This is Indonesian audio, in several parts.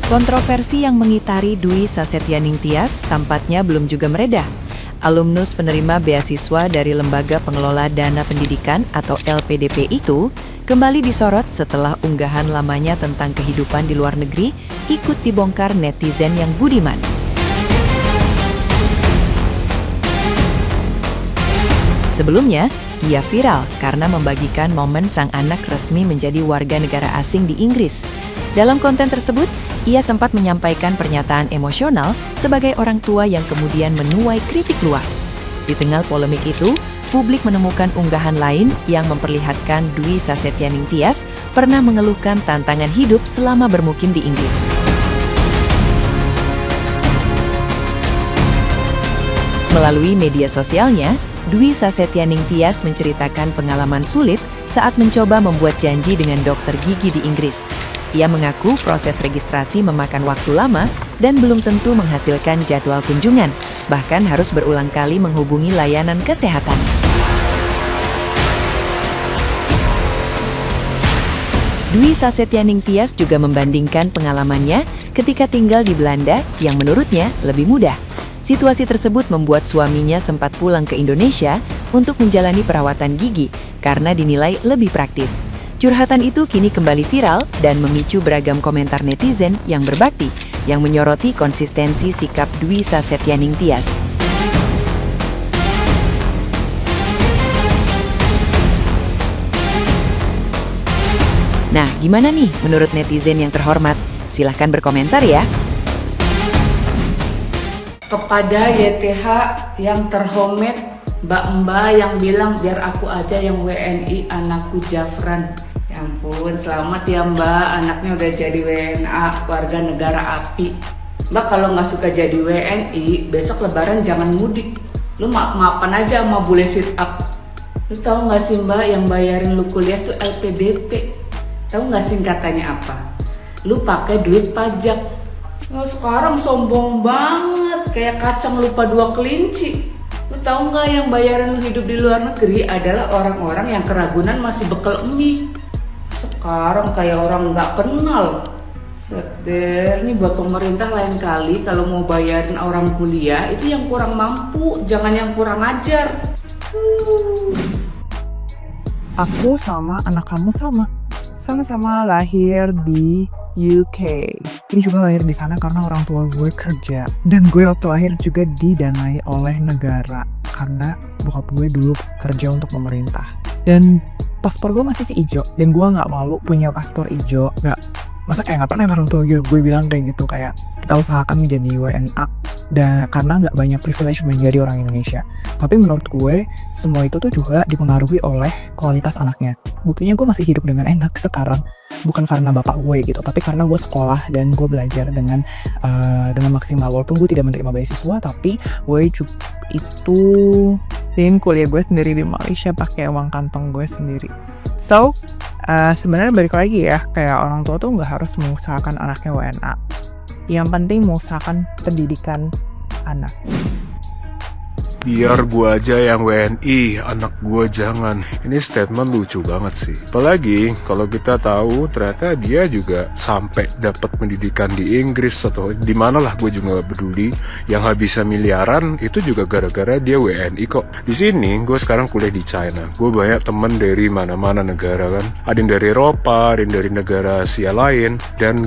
Kontroversi yang mengitari Dwi Sasetyaning Tias tampaknya belum juga meredah. Alumnus penerima beasiswa dari Lembaga Pengelola Dana Pendidikan atau LPDP itu kembali disorot setelah unggahan lamanya tentang kehidupan di luar negeri ikut dibongkar netizen yang budiman. Sebelumnya, ia viral karena membagikan momen sang anak resmi menjadi warga negara asing di Inggris. Dalam konten tersebut, ia sempat menyampaikan pernyataan emosional sebagai orang tua yang kemudian menuai kritik luas. Di tengah polemik itu, publik menemukan unggahan lain yang memperlihatkan Dwi Sasetyaning Tias pernah mengeluhkan tantangan hidup selama bermukim di Inggris. Melalui media sosialnya, Dwi Sasetyaning Tias menceritakan pengalaman sulit saat mencoba membuat janji dengan dokter gigi di Inggris. Ia mengaku proses registrasi memakan waktu lama dan belum tentu menghasilkan jadwal kunjungan, bahkan harus berulang kali menghubungi layanan kesehatan. Dwi Sasetyaning Tias juga membandingkan pengalamannya ketika tinggal di Belanda yang menurutnya lebih mudah. Situasi tersebut membuat suaminya sempat pulang ke Indonesia untuk menjalani perawatan gigi karena dinilai lebih praktis. Curhatan itu kini kembali viral dan memicu beragam komentar netizen yang berbakti, yang menyoroti konsistensi sikap Dwi Sasetyaning Tias. Nah, gimana nih menurut netizen yang terhormat? Silahkan berkomentar ya. Kepada YTH yang terhormat, Mbak-mbak yang bilang biar aku aja yang WNI anakku Jafran. Ya ampun, selamat ya Mbak, anaknya udah jadi WNA, warga negara API. Mbak kalau nggak suka jadi WNI, besok lebaran jangan mudik. Lu maaf-maafan aja sama bule sit up. Lu tahu nggak sih Mbak yang bayarin lu kuliah tuh LPDP? Tahu nggak singkatannya apa? Lu pakai duit pajak. Nah, sekarang sombong banget, kayak kacang lupa 2 kelinci. Lu tahu nggak yang bayaran lu hidup di luar negeri adalah orang-orang yang keragunan masih bekal mie. Sekarang kayak orang nggak kenal. Seder, ini buat pemerintah lain kali kalau mau bayarin orang kuliah itu yang kurang mampu, jangan yang kurang ajar. Aku sama anak kamu sama-sama lahir di UK. Ini juga lahir di sana karena orang tua gue kerja. Dan gue waktu lahir juga didanai oleh negara karena bokap gue dulu kerja untuk pemerintah. Dan paspor gue masih hijau. Dan gue nggak malu punya paspor hijau. Masa kayak nggak pernah orang tua gue bilang kayak gitu, kayak kita usahakan menjadi WNA. Dan karena nggak banyak privilege menjadi orang Indonesia. Tapi menurut gue semua itu tuh juga dipengaruhi oleh kualitas anaknya. Buktinya gue masih hidup dengan enak sekarang. Bukan karena bapak gue gitu, tapi karena gue sekolah dan gue belajar dengan maksimal. Walaupun gue tidak menerima beasiswa, tapi gue itu dan kuliah gue sendiri di Malaysia pakai uang kantong gue sendiri. So, sebenarnya balik lagi ya, kayak orang tua tuh nggak harus mengusahakan anaknya WNA. Yang penting mengusahakan pendidikan anak. Biar gua aja yang WNI, anak gua jangan. Ini statement lucu banget sih. Apalagi kalau kita tahu ternyata dia juga sampai dapat pendidikan di Inggris atau di mana lah, gue juga gak peduli. Yang habisnya miliaran itu juga gara-gara dia WNI kok. Di sini gue sekarang kuliah di China. Gue banyak temen dari mana-mana negara kan. Ada yang dari Eropa, ada yang dari negara Asia lain, dan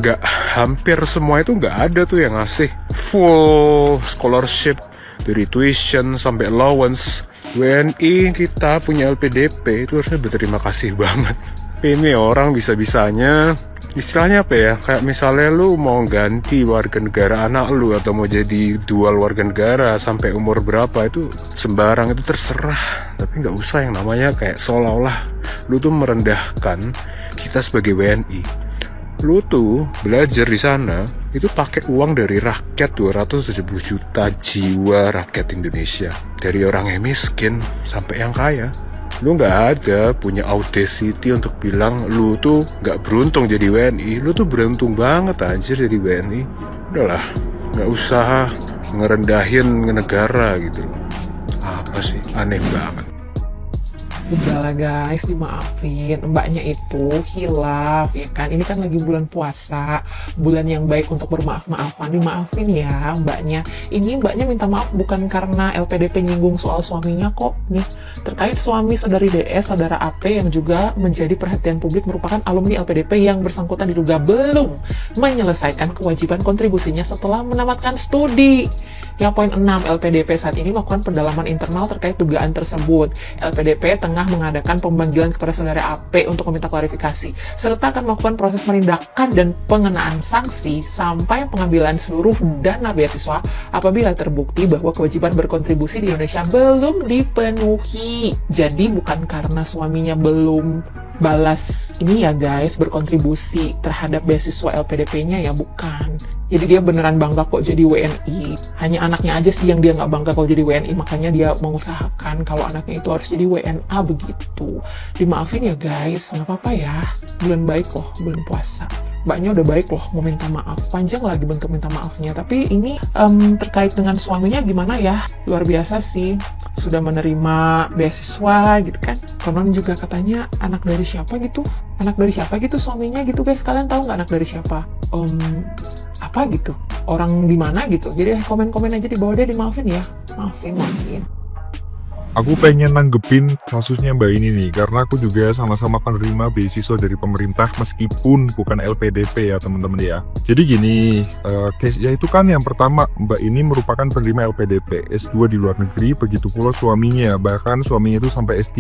hampir semua itu nggak ada tuh yang ngasih full scholarship. Dari tuition sampai allowance. WNI kita punya LPDP itu harusnya berterima kasih banget. Ini orang bisa-bisanya istilahnya apa ya, kayak misalnya lu mau ganti warga negara anak lu atau mau jadi dual warga negara sampai umur berapa itu sembarang, itu terserah. Tapi nggak usah yang namanya kayak seolah-olah lu tuh merendahkan kita sebagai WNI. Lu tuh belajar di sana itu pakai uang dari rakyat 270 juta jiwa rakyat Indonesia, dari orang yang miskin sampai yang kaya. Lu nggak ada punya audacity untuk bilang lu tuh nggak beruntung jadi WNI. Lu tuh beruntung banget anjir jadi WNI. Udahlah, nggak usah ngerendahin negara gitu. Apa sih, aneh banget. Udahlah guys, dimaafin. Mbaknya itu hilaf, ya kan? Ini kan lagi bulan puasa, bulan yang baik untuk bermaaf-maafan. Dimaafin ya mbaknya. Ini mbaknya minta maaf bukan karena LPDP nyinggung soal suaminya kok. Nih, terkait suami saudari DS, saudara AP yang juga menjadi perhatian publik merupakan alumni LPDP yang bersangkutan diduga belum menyelesaikan kewajiban kontribusinya setelah menamatkan studi. Yang poin 6, LPDP saat ini melakukan pendalaman internal terkait dugaan tersebut. LPDP tengah mengadakan pemanggilan kepada saudara AP untuk meminta klarifikasi, serta akan melakukan proses penindakan dan pengenaan sanksi sampai pengambilan seluruh dana beasiswa apabila terbukti bahwa kewajiban berkontribusi di Indonesia belum dipenuhi. Jadi bukan karena suaminya belum balas ini ya guys, berkontribusi terhadap beasiswa LPDP-nya ya, bukan. Jadi dia beneran bangga kok jadi WNI. Hanya anaknya aja sih yang dia nggak bangga kalau jadi WNI, makanya dia mengusahakan kalau anaknya itu harus jadi WNA begitu. Dimaafin ya guys, nggak apa-apa ya. Bulan baik loh, bulan puasa. Mbaknya udah baik loh mau minta maaf, panjang lagi bentuk minta maafnya. Tapi ini terkait dengan suaminya gimana ya, luar biasa sih, sudah menerima beasiswa gitu kan. Konon juga katanya anak dari siapa gitu suaminya gitu guys. Kalian tahu nggak anak dari siapa? Apa gitu, orang di mana gitu. Jadi komen-komen aja di bawah deh, dimaafin ya, maafin. Aku pengen nanggepin kasusnya Mbak ini nih, karena aku juga sama-sama penerima beasiswa dari pemerintah meskipun bukan LPDP ya teman-teman ya. Jadi gini, case-nya itu kan yang pertama, Mbak ini merupakan penerima LPDP, S2 di luar negeri, begitu pula suaminya, bahkan suaminya itu sampai S3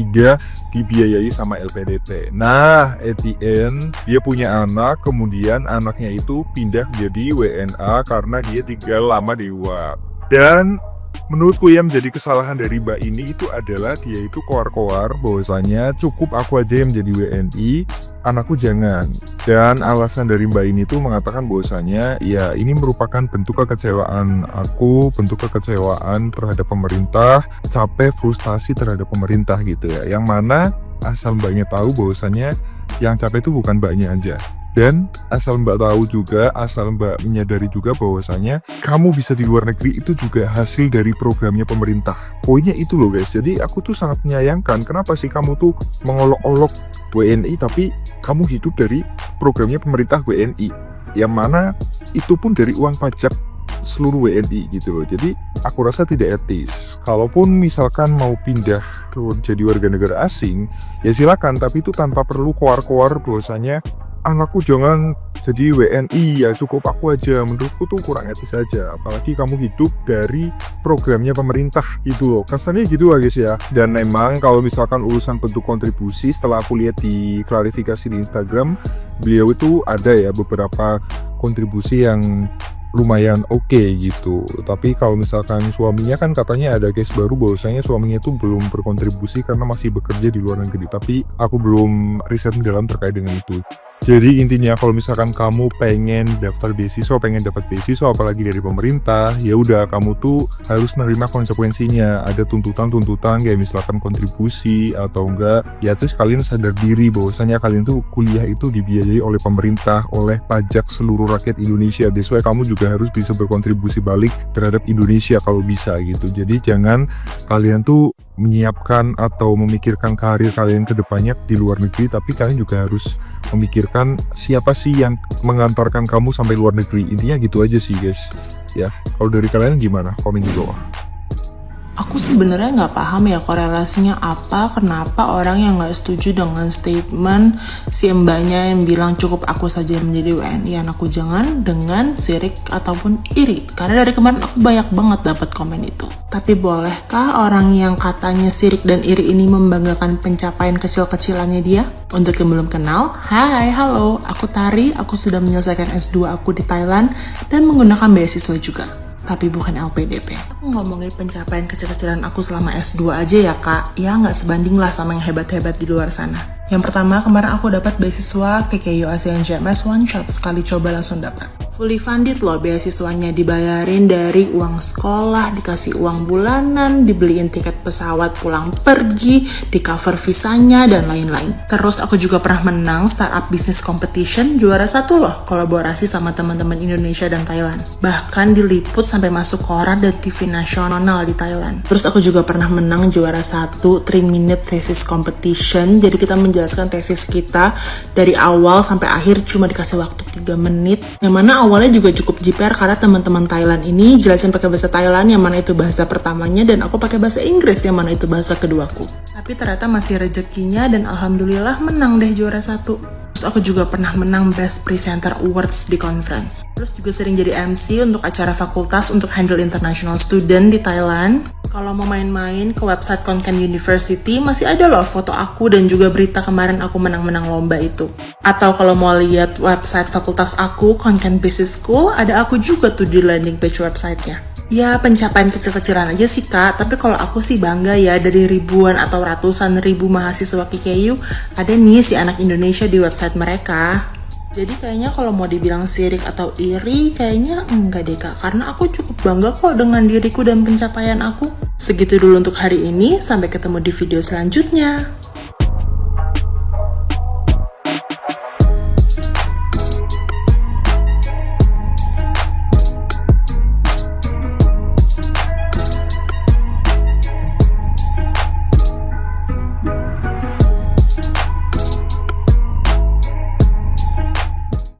dibiayai sama LPDP. Nah, at the end, dia punya anak, kemudian anaknya itu pindah menjadi WNA karena dia tinggal lama di luar. Dan menurutku yang menjadi kesalahan dari Mbak ini itu adalah dia itu koar-koar bahwasanya cukup aku aja yang menjadi WNI, anakku jangan. Dan alasan dari Mbak ini tuh mengatakan bahwasanya ya ini merupakan bentuk kekecewaan aku, bentuk kekecewaan terhadap pemerintah, capek frustasi terhadap pemerintah gitu ya. Yang mana asal Mbaknya tahu bahwasanya yang capek itu bukan Mbaknya aja. Dan asal Mbak tahu juga, asal Mbak menyadari juga bahwasanya kamu bisa di luar negeri itu juga hasil dari programnya pemerintah. Poinnya itu loh guys. Jadi aku tuh sangat menyayangkan kenapa sih kamu tuh mengolok-olok WNI tapi kamu hidup dari programnya pemerintah WNI. Yang mana itu pun dari uang pajak seluruh WNI gitu loh. Jadi aku rasa tidak etis. Kalaupun misalkan mau pindah jadi warga negara asing, ya silakan, tapi itu tanpa perlu koar-koar bahwasanya anakku jangan jadi WNI, ya cukup aku aja. Menurutku tuh kurang etis aja, apalagi kamu hidup dari programnya pemerintah gitu loh, kesannya gitu guys ya. Dan memang kalau misalkan urusan bentuk kontribusi, setelah aku lihat di klarifikasi di Instagram, beliau itu ada ya beberapa kontribusi yang lumayan oke gitu. Tapi kalau misalkan suaminya kan katanya ada case baru bahwasanya suaminya itu belum berkontribusi karena masih bekerja di luar negeri. Tapi aku belum riset mendalam terkait dengan itu. Jadi intinya kalau misalkan kamu pengen daftar beasiswa, pengen dapat beasiswa apalagi dari pemerintah, ya udah kamu tuh harus menerima konsekuensinya. Ada tuntutan-tuntutan kayak misalkan kontribusi atau enggak. Ya terus kalian sadar diri bahwasanya kalian tuh kuliah itu dibiayai oleh pemerintah, oleh pajak seluruh rakyat Indonesia. That's why kamu juga harus bisa berkontribusi balik terhadap Indonesia kalau bisa gitu. Jadi jangan kalian tuh menyiapkan atau memikirkan karir kalian ke depannya di luar negeri, tapi kalian juga harus memikirkan siapa sih yang mengantarkan kamu sampai luar negeri. Intinya gitu aja sih guys ya. Kalau dari kalian gimana? Komen di bawah. Aku sebenarnya nggak paham ya korelasinya apa, kenapa orang yang nggak setuju dengan statement si mbaknya yang bilang cukup aku saja yang menjadi WNI, anakku jangan, dengan sirik ataupun iri. Karena dari kemarin aku banyak banget dapat komen itu. Tapi bolehkah orang yang katanya sirik dan iri ini membanggakan pencapaian kecil-kecilannya dia? Untuk yang belum kenal, hai, halo, aku Tari, aku sudah menyelesaikan S2 aku di Thailand dan menggunakan beasiswa juga. Tapi bukan LPDP. Aku ngomongin pencapaian kecil-kecilan aku selama S2 aja ya kak. Ya nggak sebanding lah sama yang hebat-hebat di luar sana. Yang pertama, kemarin aku dapat beasiswa KKU ASEAN GMS One Shot. Sekali coba langsung dapat. Fully funded loh beasiswanya, dibayarin dari uang sekolah, dikasih uang bulanan, dibeliin tiket pesawat pulang pergi, di cover visanya, dan lain-lain. Terus aku juga pernah menang startup business competition, juara 1 loh, kolaborasi sama teman-teman Indonesia dan Thailand. Bahkan diliput sampai masuk koran dan TV nasional di Thailand. Terus aku juga pernah menang juara 1 3-minute thesis competition, jadi kita menjelaskan tesis kita dari awal sampai akhir cuma dikasih waktu 3 menit, yang mana awalnya juga cukup jiper karena teman-teman Thailand ini jelasin pakai bahasa Thailand yang mana itu bahasa pertamanya, dan aku pakai bahasa Inggris yang mana itu bahasa keduaku. Tapi ternyata masih rezekinya dan alhamdulillah menang deh juara 1. Terus aku juga pernah menang Best Presenter Awards di conference. Terus juga sering jadi MC untuk acara fakultas untuk handle international student di Thailand. Kalau mau main-main ke website Konkan University, masih ada loh foto aku dan juga berita kemarin aku menang-menang lomba itu. Atau kalau mau lihat website fakultas aku, Konkan Business School, ada aku juga tuh di landing page websitenya. Ya pencapaian kecil-kecilan aja sih kak, tapi kalau aku sih bangga ya dari ribuan atau ratusan ribu mahasiswa KKU, ada nih si anak Indonesia di website mereka. Jadi kayaknya kalau mau dibilang sirik atau iri, kayaknya enggak deh kak, karena aku cukup bangga kok dengan diriku dan pencapaian aku. Segitu dulu untuk hari ini, sampai ketemu di video selanjutnya.